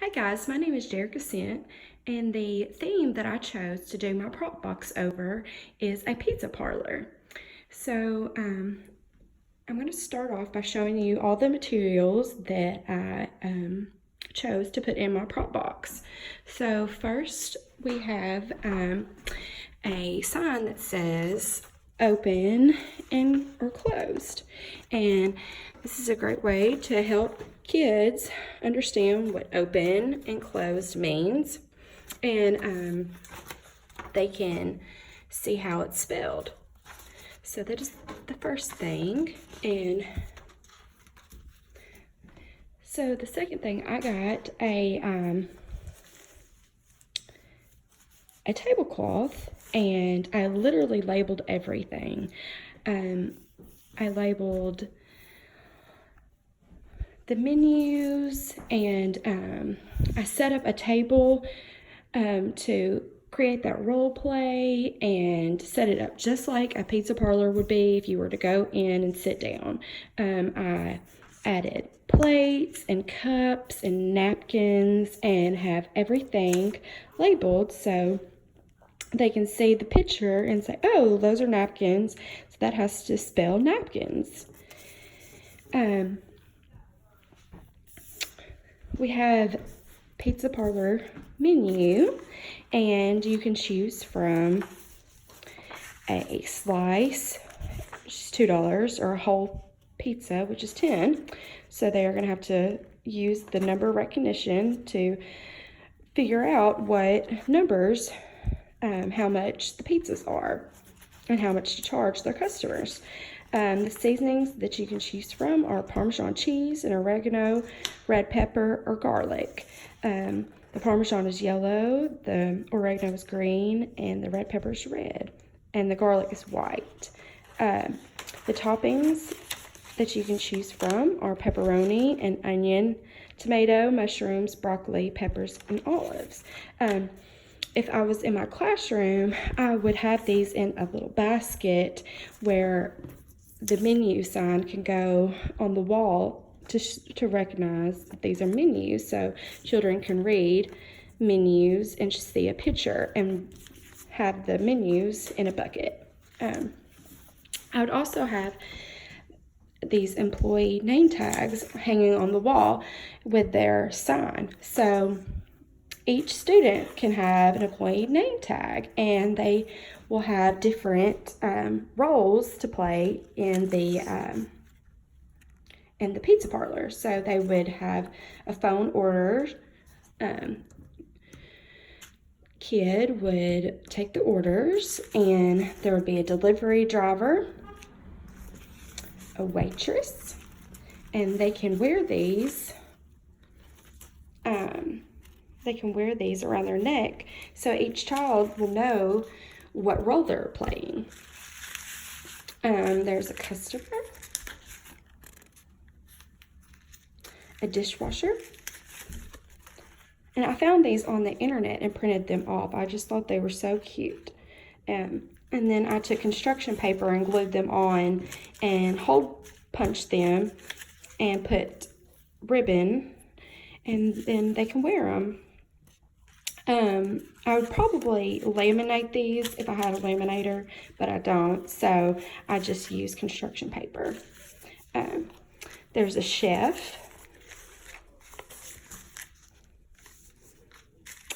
Hi guys, my name is Jerica Sent, and the theme that I chose to do my prop box over is a pizza parlor. So I'm going to start off by showing you all the materials that I chose to put in my prop box. So first we have a sign that says open and or closed, and this is a great way to help kids understand what open and closed means, and they can see how it's spelled. So that is the first thing. And so the second thing, I got a tablecloth, and I literally labeled everything. I labeled the menus, and I set up a table to create that role play and set it up just like a pizza parlor would be if you were to go in and sit down. I added plates and cups and napkins and have everything labeled so they can see the picture and say, oh, those are napkins, so that has to spell napkins. We have pizza parlor menu, and you can choose from a slice, which is $2, or a whole pizza, which is $10. So they are going to have to use the number recognition to figure out what numbers, how much the pizzas are and how much to charge their customers. The seasonings that you can choose from are Parmesan cheese and oregano, red pepper, or garlic. The Parmesan is yellow, the oregano is green, and the red pepper is red, and the garlic is white. The toppings that you can choose from are pepperoni and onion, tomato, mushrooms, broccoli, peppers, and olives. If I was in my classroom, I would have these in a little basket where the menu sign can go on the wall to recognize that these are menus, so children can read menus and just see a picture and have the menus in a bucket. I would also have these employee name tags hanging on the wall with their sign. So each student can have an employee name tag, and they will have different roles to play in the pizza parlor. So they would have a phone order. Kid would take the orders, and there would be a delivery driver, a waitress, and they can wear these. They can wear these around their neck, so each child will know what role they're playing. There's a customer, a dishwasher, and I found these on the internet and printed them off. I just thought they were so cute. And then I took construction paper and glued them on and hole punched them and put ribbon, and then they can wear them. I would probably laminate these if I had a laminator, but I don't, so I just use construction paper. There's a chef,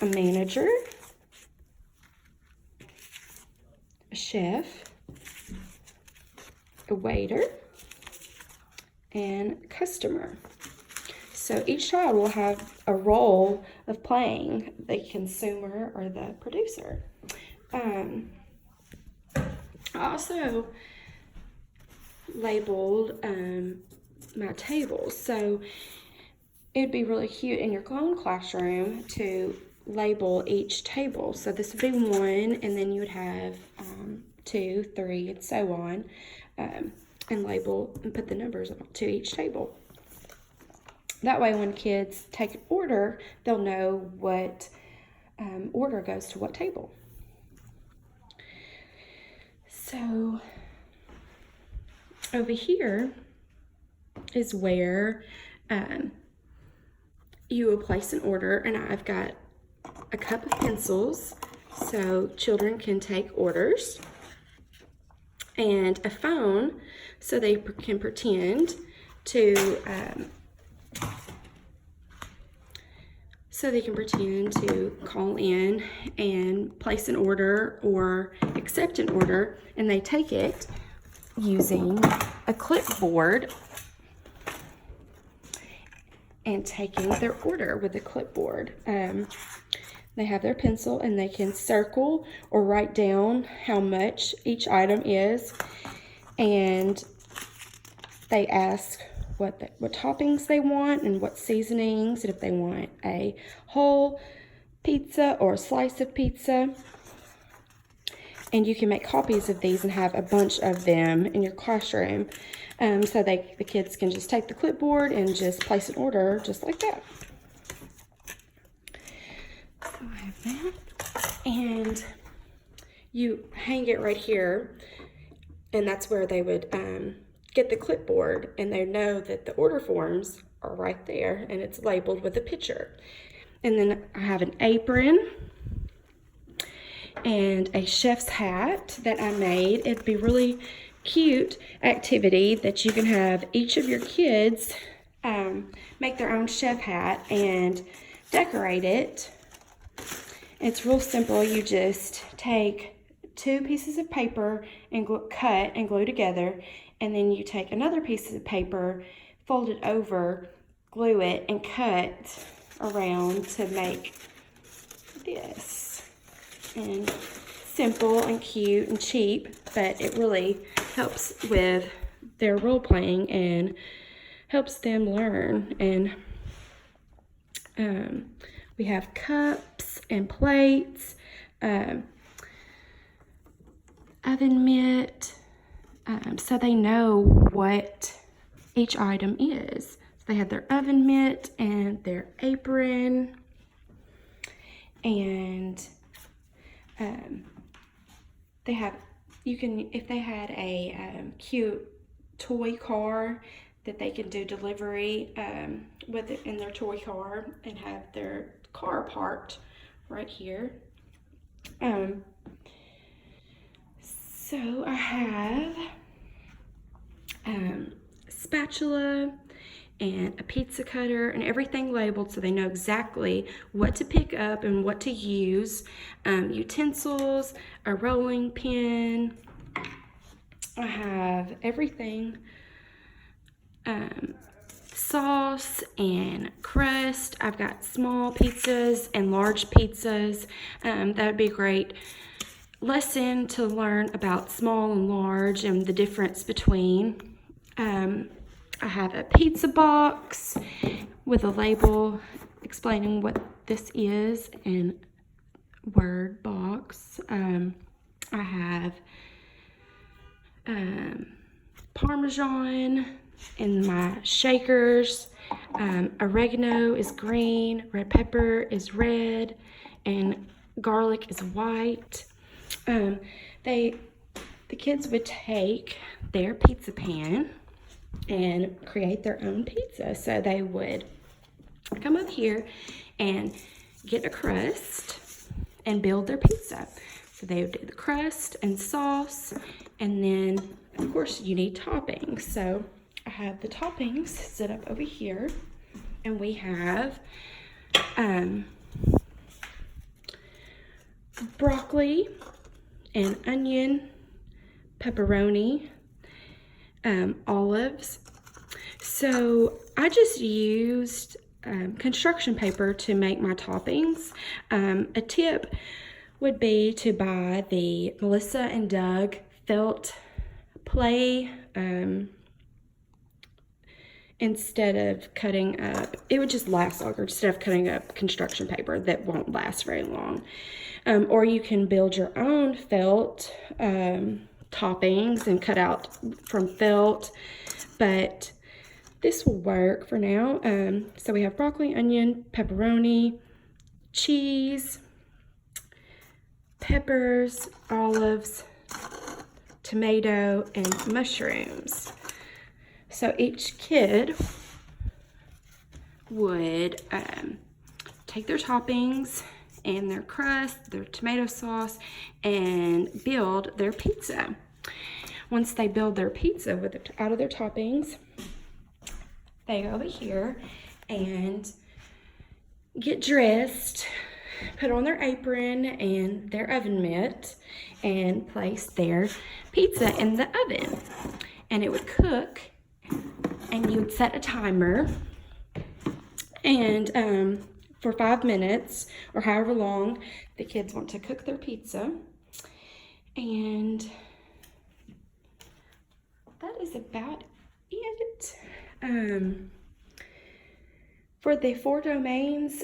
a manager, a chef, a waiter, and customer. So each child will have a role of playing the consumer or the producer. I also labeled my tables. So it'd be really cute in your own classroom to label each table. So this would be one, and then you would have 2, 3, and so on, and label and put the numbers to each table. That way when kids take an order, they'll know what order goes to what table. So over here is where you will place an order, and I've got a cup of pencils so children can take orders, and a phone so they can pretend to call in and place an order or accept an order, and they take it using a clipboard and taking their order with a clipboard. They have their pencil and they can circle or write down how much each item is, and they ask what toppings they want and what seasonings, and if they want a whole pizza or a slice of pizza. And you can make copies of these and have a bunch of them in your classroom. So the kids can just take the clipboard and just place an order just like that. So I have that. And you hang it right here, and that's where they would get the clipboard, and they know that the order forms are right there, and it's labeled with a picture. And then I have an apron and a chef's hat that I made. It'd be really cute activity that you can have each of your kids make their own chef hat and decorate it. It's real simple. You just take 2 pieces of paper and cut and glue together, and then you take another piece of paper, fold it over, glue it, and cut around to make this. And simple and cute and cheap, but it really helps with their role playing and helps them learn. And we have cups and plates, oven mitt, so they know what each item is. So they have their oven mitt and their apron, and they have, if they had a cute toy car that they can do delivery with it in their toy car and have their car parked right here. So I have spatula and a pizza cutter and everything labeled so they know exactly what to pick up and what to use. Utensils, a rolling pin. I have everything. Sauce and crust. I've got small pizzas and large pizzas. That would be a great lesson to learn about small and large and the difference between. I have a pizza box with a label explaining what this is and word box. I have Parmesan in my shakers. Oregano is green, red pepper is red, and garlic is white. The kids would take their pizza pan and create their own pizza. So they would come up here and get a crust and build their pizza. So they would do the crust and sauce, and then of course you need toppings. So I have the toppings set up over here, and we have broccoli and onion, pepperoni, olives. So I just used construction paper to make my toppings. A tip would be to buy the Melissa and Doug felt play instead of cutting up. It would just last longer instead of cutting up construction paper that won't last very long. Or you can build your own felt toppings and cut out from felt, but this will work for now. So we have broccoli, onion, pepperoni, cheese, peppers, olives, tomato, and mushrooms. So each kid would take their toppings and their crust, their tomato sauce, and build their pizza. Once they build their pizza out of their toppings, they go over here and get dressed, put on their apron and their oven mitt, and place their pizza in the oven. And it would cook, and you would set a timer, and for 5 minutes, or however long the kids want to cook their pizza. And that is about it. For the 4 domains,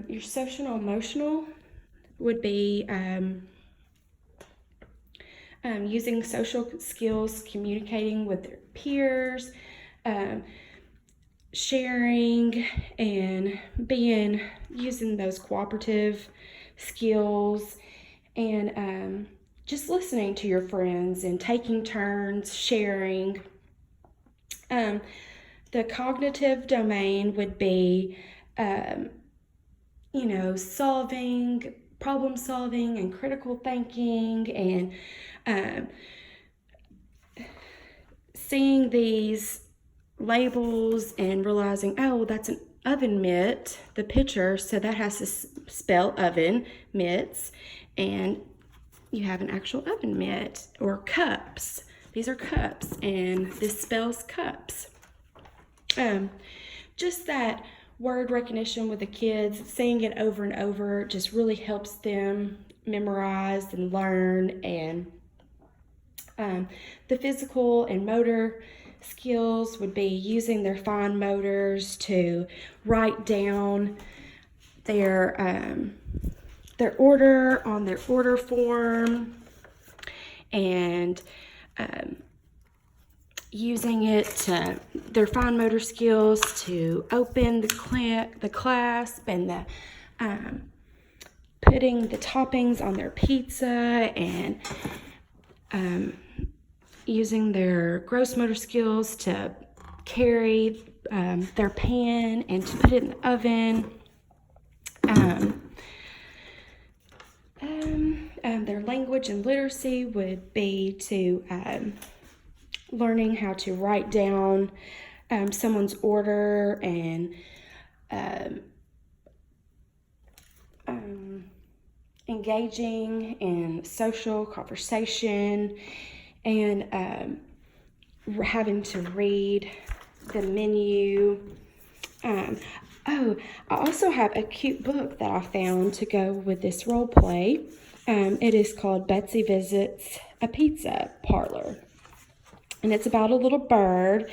your social and emotional would be using social skills, communicating with their peers, sharing, and using those cooperative skills, and just listening to your friends and taking turns sharing. The cognitive domain would be, problem solving and critical thinking, and seeing these labels and realizing, oh, that's an oven mitt, the picture, so that has to spell oven mitts, and you have an actual oven mitt. Or cups, these are cups, and this spells cups. Just that word recognition with the kids, saying it over and over, just really helps them memorize and learn. And the physical and motor skills would be using their fine motors to write down their order on their order form, and using their fine motor skills to open the clasp, and putting the toppings on their pizza, and using their gross motor skills to carry their pan and to put it in the oven. Their language and literacy would be to learning how to write down someone's order, and engaging in social conversation, and having to read the menu. I also have a cute book that I found to go with this role play. It is called Betsy Visits a Pizza Parlor. And it's about a little bird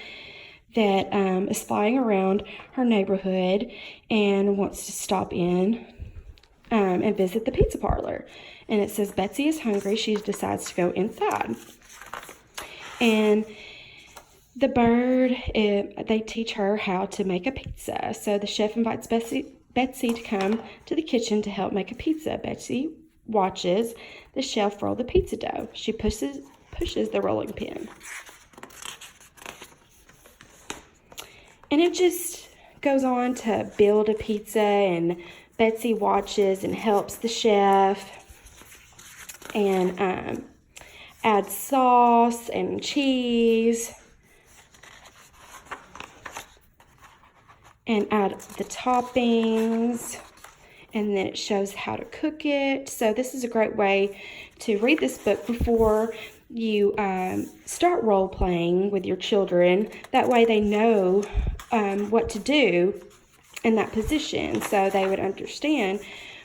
that is flying around her neighborhood and wants to stop in and visit the pizza parlor. And it says Betsy is hungry. She decides to go inside. And the bird, they teach her how to make a pizza. So the chef invites Betsy to come to the kitchen to help make a pizza. Betsy watches the chef roll the pizza dough. She pushes the rolling pin. And it just goes on to build a pizza, and Betsy watches and helps the chef, and adds sauce and cheese, and add the toppings, and then it shows how to cook it. So this is a great way to read this book before you start role playing with your children. That way they know what to do in that position, so they would understand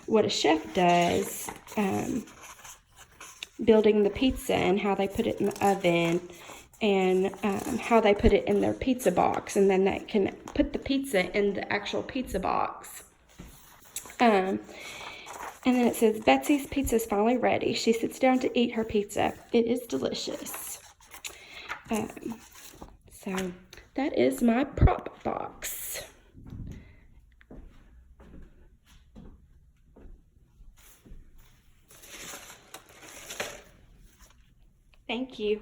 what a chef does, building the pizza, and how they put it in the oven, and how they put it in their pizza box, and then they can put the pizza in the actual pizza box. And then it says, Betsy's pizza is finally ready. She sits down to eat her pizza. It is delicious. So that is my prop box. Thank you.